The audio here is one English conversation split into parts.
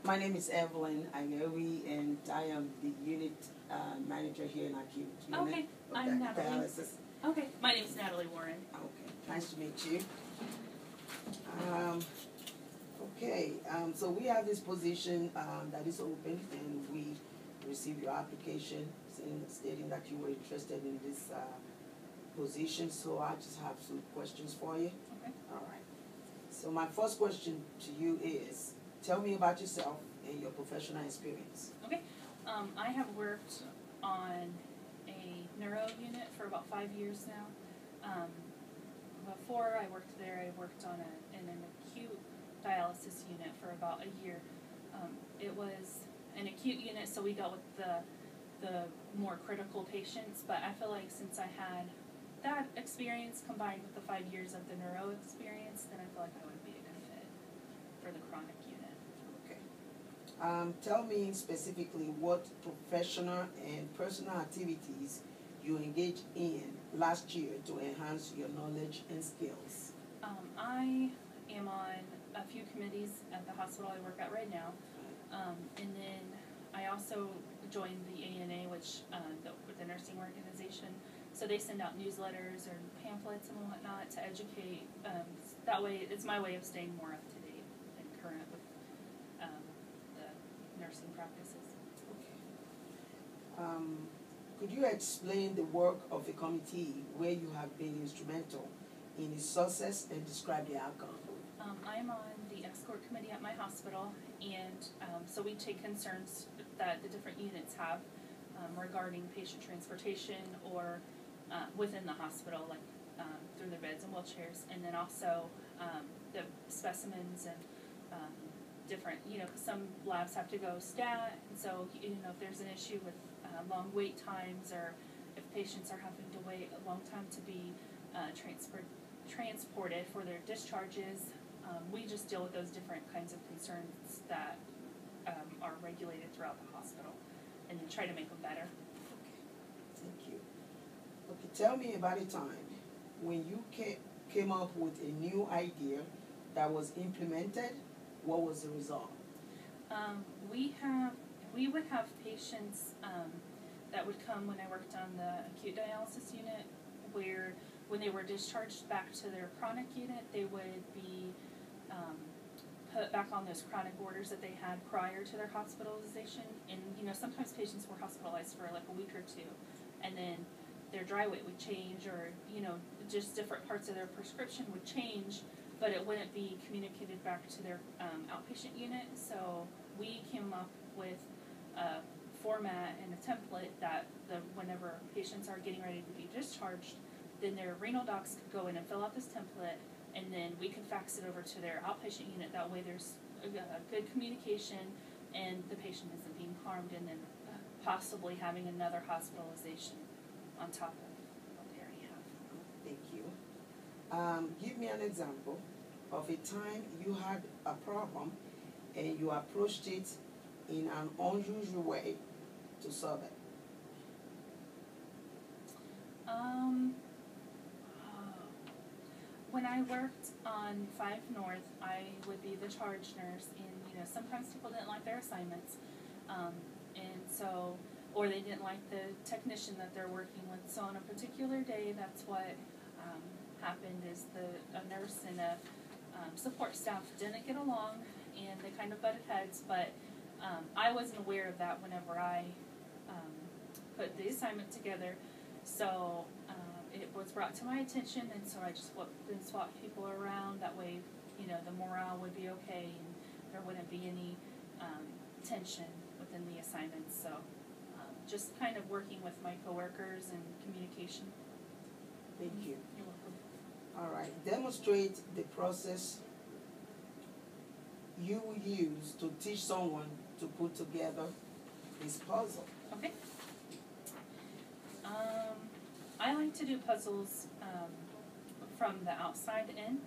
My name is Evelyn Aighewi, and I am the unit manager here in acute unit. Okay, I'm Natalie. Dialysis. Okay, my name is Natalie Warren. Okay, nice to meet you. So we have this position that is open, and we received your application stating that you were interested in this position. So I just have some questions for you. Okay. All right. So my first question to you is, tell me about yourself and your professional experience. Okay, I have worked on a neuro unit for about 5 years now. Before I worked there, I worked on in an acute dialysis unit for about a year. It was an acute unit, so we dealt with the more critical patients, but I feel like since I had that experience combined with the 5 years of the neuro experience, then I feel like I would be a good fit for the chronic unit. Okay. Tell me specifically what professional and personal activities you engaged in last year to enhance your knowledge and skills. I am on a few committees at the hospital I work at right now, and then I also joined the ANA, which the nursing organization. So they send out newsletters or pamphlets and whatnot to educate. That way, it's my way of staying more up to date and current with the nursing practices. Okay. Could you explain the work of a committee where you have been instrumental in its success and describe the outcome? I'm on the escort committee at my hospital, and so we take concerns that the different units have regarding patient transportation or within the hospital, like through their beds and wheelchairs, and then also the specimens and different, because some labs have to go stat, and so, if there's an issue with long wait times, or if patients are having to wait a long time to be transported for their discharges, we just deal with those different kinds of concerns that are regulated throughout the hospital, and then try to make them better. Okay, thank you. Okay, tell me about a time when you came up with a new idea that was implemented. What was the result? We would have patients that would come when I worked on the acute dialysis unit, where when they were discharged back to their chronic unit, they would be put back on those chronic orders that they had prior to their hospitalization. And sometimes patients were hospitalized for like a week or two, and then their dry weight would change, or just different parts of their prescription would change, but it wouldn't be communicated back to their outpatient unit. So we came up with a format and a template that whenever patients are getting ready to be discharged, then their renal docs could go in and fill out this template, and then we could fax it over to their outpatient unit. That way there's a good communication, and the patient isn't being harmed, and then possibly having another hospitalization on top of what they already have. Thank you. Give me an example of a time you had a problem and you approached it in an unusual way to solve it. When I worked on 5 North, I would be the charge nurse, and sometimes people didn't like their assignments, and so, or they didn't like the technician that they're working with. So on a particular day, that's what happened, is a nurse and a support staff didn't get along, and they kind of butted heads, but I wasn't aware of that whenever I put the assignment together. So it was brought to my attention, and so I just swapped people around. That way, the morale would be okay, and there wouldn't be any tension within the assignments. So just kind of working with my coworkers and communication. Thank you. You're welcome. All right. Demonstrate the process you would use to teach someone to put together this puzzle. Okay. I like to do puzzles from the outside in,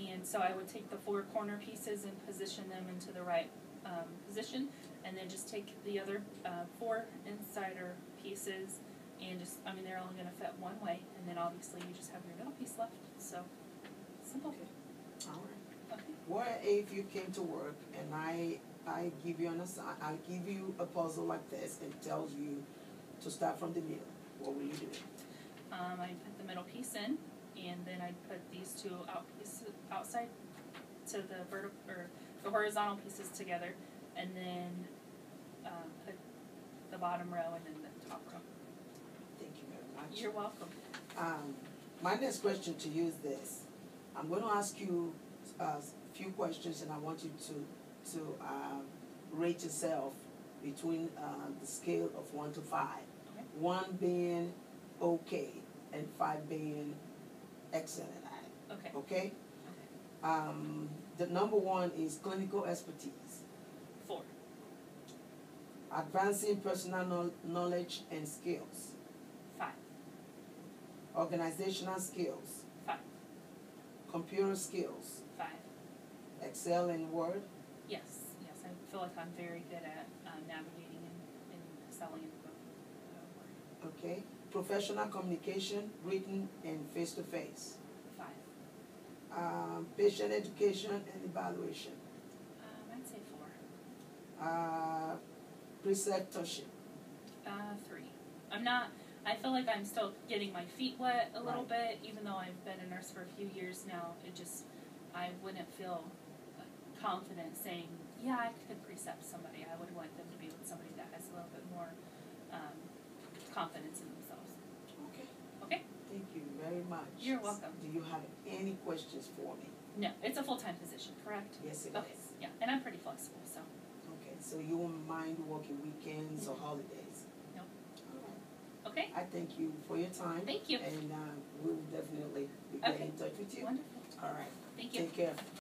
and so I would take the 4 corner pieces and position them into the right position, and then just take the other 4 insider pieces, and they're only going to fit one way, and then obviously you just have your middle piece left. So simple. Okay. All right. Okay. What if you came to work and I I give you I give you a puzzle like this and tells you to start from the middle, what will you do? I put the middle piece in, and then I put these two outside to the vertical or the horizontal pieces together, and then put the bottom row and then the top row. Thank you very much. You're welcome. My next question to you is this. I'm going to ask you a few questions, and I want you to rate yourself between the scale of 1 to 5. Okay. 1 being okay, and 5 being excellent at it. Okay. Okay? Okay. The number 1 is clinical expertise. 4. Advancing personal knowledge and skills. 5. Organizational skills. 5. Computer skills. 5. Excel in Word. Yes. Yes. I feel like I'm very good at navigating and excelling in both. Okay. Professional communication, written and face-to-face. 5. Patient education and evaluation. I'd say 4. Preceptorship. 3. I feel like I'm still getting my feet wet a little bit, even though I've been a nurse for a few years now. I wouldn't feel confident saying, yeah, I could precept somebody. I would want them to be with somebody that has a little bit more confidence in themselves. Okay. Okay? Thank you very much. You're welcome. Do you have any questions for me? No, it's a full-time position, correct? Yes, it Okay. is. Yeah, and I'm pretty flexible, so. Okay, so you won't mind working weekends or holidays? No. All right. Okay? I thank you for your time. Thank you. And we will definitely be getting in touch with you. Wonderful. All right. Thank you. Take care.